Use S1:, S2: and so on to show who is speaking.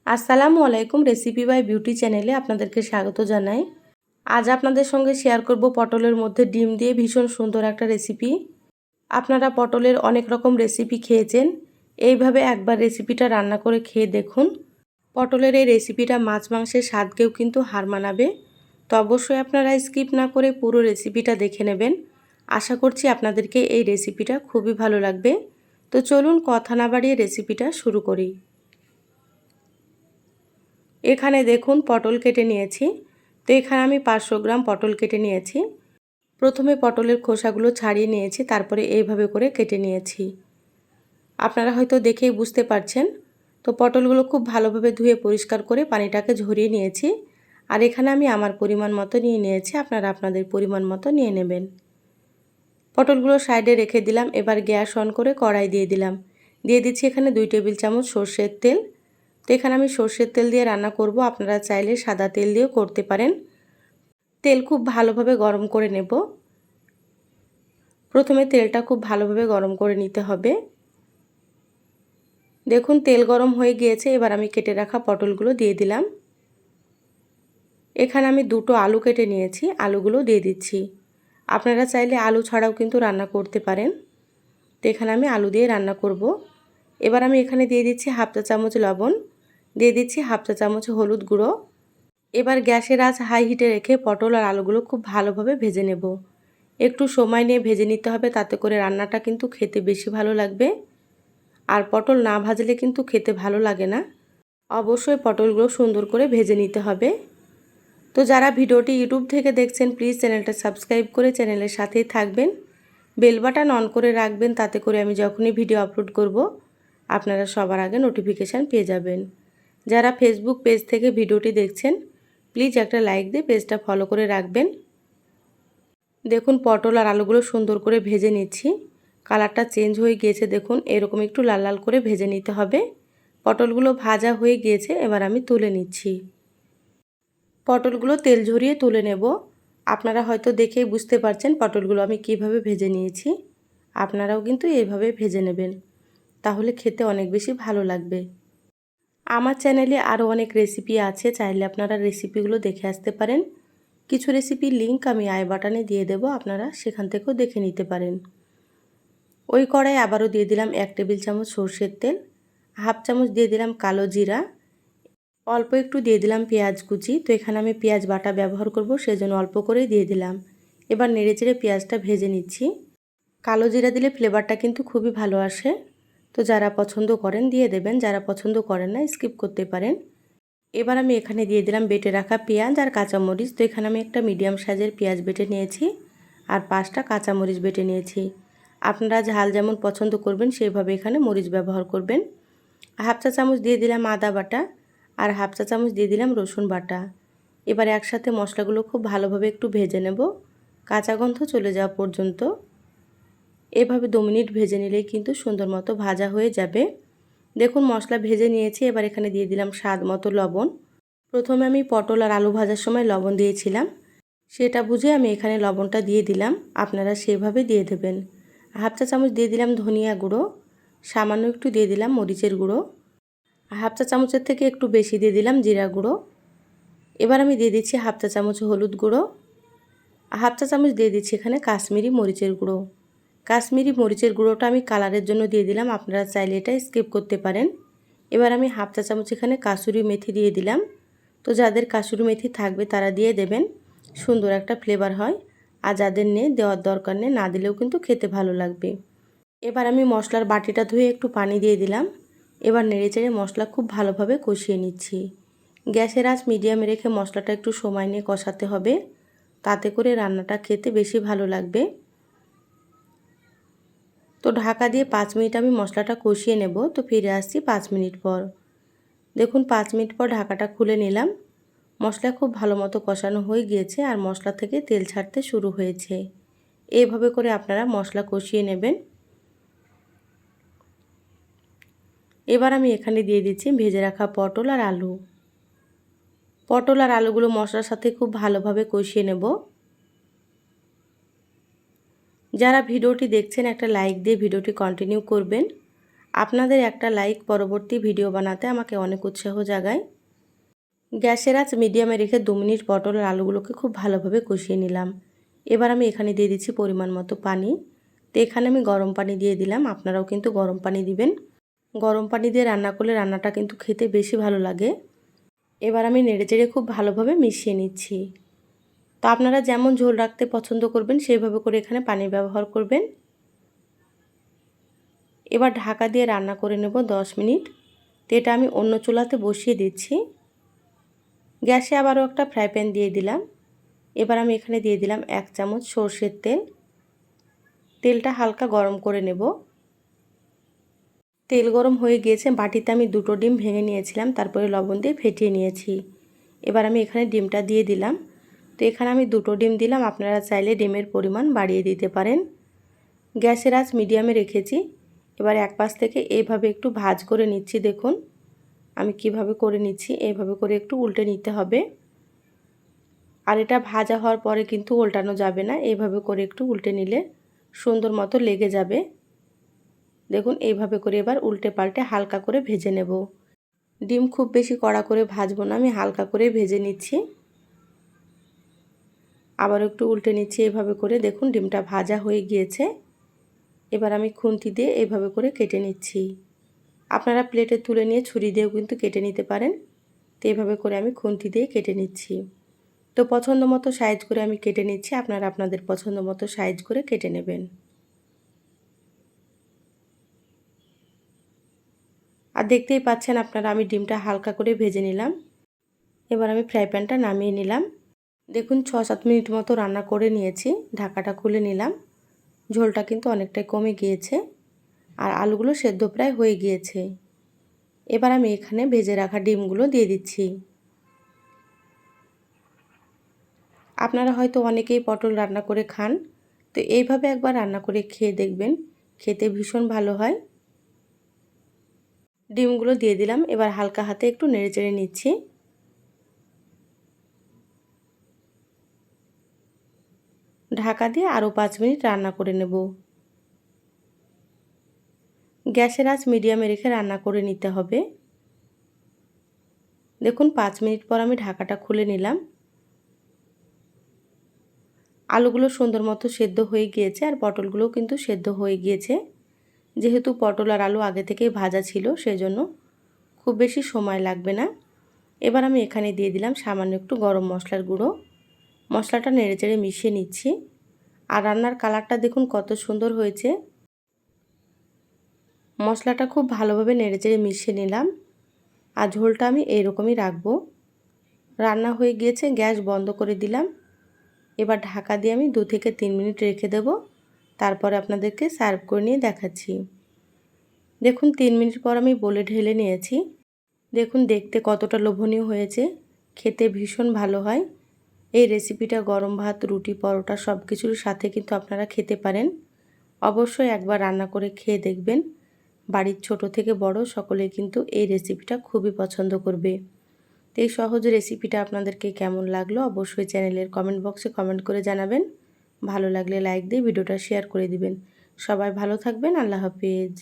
S1: আসসালামু আলাইকুম। Recipe by beauty চ্যানেলে আপনাদেরকে স্বাগত জানাই। আজ আপনাদের সঙ্গে শেয়ার করব পটলের মধ্যে ডিম দিয়ে ভীষণ সুন্দর একটা রেসিপি। আপনারা পটলের অনেক রকম রেসিপি খেয়েছেন, এইভাবে একবার রেসিপিটা রান্না করে খেয়ে দেখুন। পটলের এই রেসিপিটা মাছ মাংসের স্বাদকেও কিন্তু হার মানাবে। তো অবশ্যই আপনারা স্কিপ না করে পুরো রেসিপিটা দেখে নেবেন। আশা করছি আপনাদেরকে এই রেসিপিটা খুবই ভালো লাগবে। তো চলুন কথা না বাড়িয়ে রেসিপিটা শুরু করি। এখানে দেখুন পটল কেটে নিয়েছি। তো এখানে আমি 500 গ্রাম পটল কেটে নিয়েছি। প্রথমে পটলের খোসাগুলো ছাড়িয়ে নিয়েছি, তারপরে এইভাবে করে কেটে নিয়েছি। আপনারা হয়তো দেখেই বুঝতে পারছেন। তো পটলগুলো খুব ভালোভাবে ধুয়ে পরিষ্কার করে পানিটাকে ঝরিয়ে নিয়েছি। আর এখানে আমি আমার পরিমাণ মতো নিয়ে নিয়েছি, আপনারা আপনাদের পরিমাণ মতো নিয়ে নেবেন। পটলগুলো সাইডে রেখে দিলাম। এবার গ্যাস অন করে কড়াই দিয়ে দিলাম। দিয়ে দিচ্ছি এখানে 2 টেবিল চামচ সরষের তেল। তো এখানে আমি সরষের তেল দিয়ে রান্না করব, আপনারা চাইলে সাদা তেল দিয়েও করতে পারেন। তেল খুব ভালোভাবে গরম করে নেব। প্রথমে তেলটা খুব ভালোভাবে গরম করে নিতে হবে। দেখুন তেল গরম হয়ে গিয়েছে। এবার আমি কেটে রাখা পটলগুলো দিয়ে দিলাম। এখানে আমি 2টো আলু কেটে নিয়েছি, আলুগুলো দিয়ে দিচ্ছি। আপনারা চাইলে আলু ছাড়াও কিন্তু রান্না করতে পারেন। তো এখানে আমি আলু দিয়ে রান্না করব। এবার আমি এখানে দিয়ে দিচ্ছি হাফ চা চামচ লবণ, দিয়ে দিচ্ছি হাফ চা চামচ হলুদ গুঁড়ো। এবার গ্যাসের আঁচ হাই হিটে রেখে পটল আর আলুগুলো খুব ভালোভাবে ভেজে নেব। একটু সময় নিয়ে ভেজে নিতে হবে, তাতে করে রান্নাটা কিন্তু খেতে বেশি ভালো লাগবে। আর পটল না ভাজলে কিন্তু খেতে ভালো লাগে না। অবশ্যই পটলগুলো সুন্দর করে ভেজে নিতে হবে। তো যারা ভিডিওটি ইউটিউব থেকে দেখছেন প্লিজ চ্যানেলটা সাবস্ক্রাইব করে চ্যানেলের সাথেই থাকবেন। বেল বাটন অন করে রাখবেন, তাতে করে আমি যখনই ভিডিও আপলোড করব আপনারা সবার আগে নোটিফিকেশান পেয়ে যাবেন। যারা ফেসবুক পেজ থেকে ভিডিওটি দেখছেন প্লিজ একটা লাইক দিয়ে পেজটা ফলো করে রাখবেন। দেখুন পটল আর আলুগুলো সুন্দর করে ভেজে নিচ্ছি। কালারটা চেঞ্জ হয়ে গিয়েছে, দেখুন এরকম একটু লাল লাল করে ভেজে নিতে হবে। পটলগুলো ভাজা হয়ে গিয়েছে, এবার আমি তুলে নিচ্ছি। পটলগুলো তেল ঝরিয়ে তুলে নেব। আপনারা হয়তো দেখেই বুঝতে পারছেন পটলগুলো আমি কিভাবে ভেজে নিয়েছি। আপনারাও কিন্তু এইভাবে ভেজে নেবেন, তাহলে খেতে অনেক বেশি ভালো লাগবে। আমার চ্যানেলে আরও অনেক রেসিপি আছে, চাইলে আপনারা রেসিপিগুলো দেখে আসতে পারেন। কিছু রেসিপির লিংক আমি আই বাটনে দিয়ে দেব, আপনারা সেখান থেকেও দেখে নিতে পারেন। ওই কড়াই আবারও দিয়ে দিলাম 1 টেবিল চামচ সরষের তেল, হাফ চামচ দিয়ে দিলাম কালো জিরা, অল্প একটু দিয়ে দিলাম পেঁয়াজ কুচি। তো এখানে আমি পেঁয়াজ বাটা ব্যবহার করব, সেজন্য অল্প করেই দিয়ে দিলাম। এবার নেড়েচেড়ে পেঁয়াজটা ভেজে নিচ্ছি। কালো জিরা দিলে ফ্লেভারটা কিন্তু খুবই ভালো আসে। তো যারা পছন্দ করেন দিয়ে দেবেন, যারা পছন্দ করেন না স্কিপ করতে পারেন। এবার আমি এখানে দিয়ে দিলাম বেটে রাখা পেঁয়াজ আর কাঁচামরিচ। তো এখানে আমি একটা মিডিয়াম সাইজের পেঁয়াজ বেটে নিয়েছি আর 5টা কাঁচামরিচ বেটে নিয়েছি। আপনারা ঝাল যেমন পছন্দ করবেন সেইভাবে এখানে মরিচ ব্যবহার করবেন। হাফ চা চামচ দিয়ে দিলাম আদা বাটা আর হাফ চা চামচ দিয়ে দিলাম রসুন বাটা। এবার একসাথে মশলাগুলো খুব ভালোভাবে একটু ভেজে নেব, কাঁচা গন্ধ চলে যাওয়া পর্যন্ত। এভাবে 2 মিনিট ভেজে নিলেই কিন্তু সুন্দর মতো ভাজা হয়ে যাবে। দেখুন মশলা ভেজে নিয়েছি। এবার এখানে দিয়ে দিলাম স্বাদ মতো লবণ। প্রথমে আমি পটল আর আলু ভাজার সময় লবণ দিয়েছিলাম, সেটা বুঝে আমি এখানে লবণটা দিয়ে দিলাম, আপনারা সেভাবে দিয়ে দেবেন। হাফ চা চামচ দিয়ে দিলাম ধনিয়া গুঁড়ো, সামান্য একটু দিয়ে দিলাম মরিচের গুঁড়ো, হাফ চা চামচের থেকে একটু বেশি দিয়ে দিলাম জিরা গুঁড়ো। এবার আমি দিয়ে দিচ্ছি হাফ চা চামচ হলুদ গুঁড়ো, হাফ চা চামচ দিয়ে দিচ্ছি এখানে কাশ্মীরি মরিচের গুঁড়ো। কাশ্মীরি মরিচের গুঁড়োটা আমি কালারের জন্য দিয়ে দিলাম, আপনারা চাইলে এটা স্কিপ করতে পারেন। এবার আমি হাফ চা চামচ এখানে কাসুরি মেথি দিয়ে দিলাম। তো যাদের কাসুরি মেথি থাকবে তারা দিয়ে দেবেন, সুন্দর একটা ফ্লেভার হয়। আর যাদের নেই দেওয়ার দরকার নেই, না দিলেও কিন্তু খেতে ভালো লাগবে। এবার আমি মশলার বাটিটা ধুয়ে একটু পানি দিয়ে দিলাম। এবার নেড়েচেড়ে মশলা খুব ভালোভাবে কষিয়ে নিচ্ছি। গ্যাসের আঁচ মিডিয়ামে রেখে মশলাটা একটু সময় নিয়ে কষাতে হবে, তাতে করে রান্নাটা খেতে বেশি ভালো লাগবে। তো ঢাকা দিয়ে 5 মিনিট আমি মশলাটা কষিয়ে নেব। তো ফিরে আসছি 5 মিনিট পর। দেখুন 5 মিনিট পর ঢাকাটা খুলে নিলাম। মশলা খুব ভালো মতো কষানো হয়ে গিয়েছে আর মশলা থেকে তেল ছাড়তে শুরু হয়েছে। এইভাবে করে আপনারা মশলা কষিয়ে নেবেন। এবার আমি এখানে দিয়ে দিচ্ছি ভেজে রাখা পটল আর আলু। পটল আর আলুগুলো মশলার সাথে খুব ভালোভাবে কষিয়ে নেব। যারা ভিডিওটি দেখছেন একটা লাইক দিয়ে ভিডিওটি কন্টিনিউ করবেন। আপনাদের একটা লাইক পরবর্তী ভিডিও বানাতে আমাকে অনেক উৎসাহ জাগায়। গ্যাসের আঁচ মিডিয়ামে রেখে 2 মিনিট পটল আর আলুগুলোকে খুব ভালোভাবে কষিয়ে নিলাম। এবার আমি এখানে দিয়ে দিচ্ছি পরিমাণ মতো পানি। তো এখানে আমি গরম পানি দিয়ে দিলাম, আপনারাও কিন্তু গরম পানি দিবেন। গরম পানি দিয়ে রান্না করলে রান্নাটা কিন্তু খেতে বেশি ভালো লাগে। এবার আমি নেড়েচেড়ে খুব ভালোভাবে মিশিয়ে নিচ্ছি। তো আপনারা যেমন ঝোল রাখতে পছন্দ করবেন সেইভাবে করে এখানে পানি ব্যবহার করবেন। এবার ঢাকা দিয়ে রান্না করে নেব 10 মিনিট। তো এটা আমি অন্য চুলাতে বসিয়ে দিচ্ছি। গ্যাসে আবারও একটা ফ্রাই প্যান দিয়ে দিলাম। এবার আমি এখানে দিয়ে দিলাম 1 চামচ সরষের তেল। তেলটা হালকা গরম করে নেব। তেল গরম হয়ে গিয়েছে, বাটিতে আমি 2টো ডিম ভেঙে নিয়েছিলাম, তারপরে লবণ দিয়ে ফেটিয়ে নিয়েছি। এবার আমি এখানে ডিমটা দিয়ে দিলাম। তো এখানে আমি 2টো ডিম দিলাম, আপনারা চাইলে ডিমের পরিমাণ বাড়িয়ে দিতে পারেন। গ্যাসের আঁচ মিডিয়ামে রেখেছি। এবার এক পাশ থেকে এইভাবে একটু ভাজ করে নিচ্ছি। দেখুন আমি কিভাবে করে নিচ্ছি, এইভাবে করে একটু উল্টে নিতে হবে। আর এটা ভাজা হওয়ার পরে কিন্তু উল্টানো যাবে না, এইভাবে করে একটু উল্টে নিলে সুন্দর মতো লেগে যাবে। দেখুন এইভাবে করে এবার উল্টে পাল্টে হালকা করে ভেজে নেব। ডিম খুব বেশি কড়া করে ভাজবো না, আমি হালকা করে ভেজে নিচ্ছি। আবার একটু উল্টে নিচ্ছি এইভাবে করে। দেখুন ডিমটা ভাজা হয়ে গিয়েছে। এবার আমি খুন্তি দিয়ে এইভাবে করে কেটে নিচ্ছি। আপনারা প্লেটে তুলে নিয়ে ছুরি দিয়েও কিন্তু কেটে নিতে পারেন। তো এইভাবে করে আমি খুন্তি দিয়ে কেটে নিচ্ছি। তো পছন্দ মতো সাইজ করে আমি কেটে নিচ্ছি, আপনারা আপনাদের পছন্দ মতো সাইজ করে কেটে নেবেন। আর দেখতেই পাচ্ছেন আপনারা আমি ডিমটা হালকা করে ভেজে নিলাম। এবার আমি ফ্রাই প্যানটা নামিয়ে নিলাম। দেখুন 6-7 মিনিট মতো রান্না করে নিয়েছি। ঢাকাটা খুলে নিলাম। ঝোলটা কিন্তু অনেকটাই কমে গিয়েছে আর আলুগুলো সেদ্ধ প্রায় হয়ে গিয়েছে। এবার আমি এখানে ভেজে রাখা ডিমগুলো দিয়ে দিচ্ছি। আপনারা হয়তো অনেকেই পটল রান্না করে খান, তো এইভাবে একবার রান্না করে খেয়ে দেখবেন, খেতে ভীষণ ভালো হয়। ডিমগুলো দিয়ে দিলাম। এবার হালকা হাতে একটু নেড়েচেড়ে নিচ্ছি। ঢাকা দিয়ে আরও 5 মিনিট রান্না করে নেব। গ্যাসের আঁচ মিডিয়ামে রেখে রান্না করে নিতে হবে। দেখুন 5 মিনিট পর আমি ঢাকাটা খুলে নিলাম। আলুগুলো সুন্দর মতো সেদ্ধ হয়ে গিয়েছে আর পটলগুলোও কিন্তু সেদ্ধ হয়ে গিয়েছে। যেহেতু পটল আর আলু আগে থেকেই ভাজা ছিল সেজন্য খুব বেশি সময় লাগবে না। এবার আমি এখানে দিয়ে দিলাম সামান্য একটু গরম মশলার গুঁড়ো। মশলাটা নেড়েচেড়ে মিশিয়ে নিচ্ছি। আর রান্নার কালারটা দেখুন কত সুন্দর হয়েছে। মশলাটা খুব ভালোভাবে নেড়েচেড়ে মিশিয়ে নিলাম। আর ঝোলটা আমি এইরকমই রাখবো। রান্না হয়ে গিয়েছে, গ্যাস বন্ধ করে দিলাম। এবার ঢাকা দিয়ে আমি 2 থেকে 3 মিনিট রেখে দেব। তারপরে আপনাদেরকে সার্ভ করে নিয়ে দেখাচ্ছি। দেখুন 3 মিনিট পর আমি বলে ঢেলে নিয়েছি। দেখুন দেখতে কতটা লোভনীয় হয়েছে, খেতে ভীষণ ভালো হয়। এই রেসিপিটা গরম ভাত, রুটি, পরোটা সব কিছুর সাথে কিন্তু আপনারা খেতে পারেন। অবশ্যই একবার রান্না করে খেয়ে দেখবেন। বাড়ির ছোট থেকে বড় সকলেই কিন্তু এই রেসিপিটা খুবই পছন্দ করবে। তো এই সহজ রেসিপিটা আপনাদেরকে কেমন লাগলো অবশ্যই চ্যানেলের কমেন্ট বক্সে কমেন্ট করে জানাবেন। ভালো লাগলে লাইক দিয়ে ভিডিওটা শেয়ার করে দিবেন। সবাই ভালো থাকবেন। আল্লাহ হাফেজ।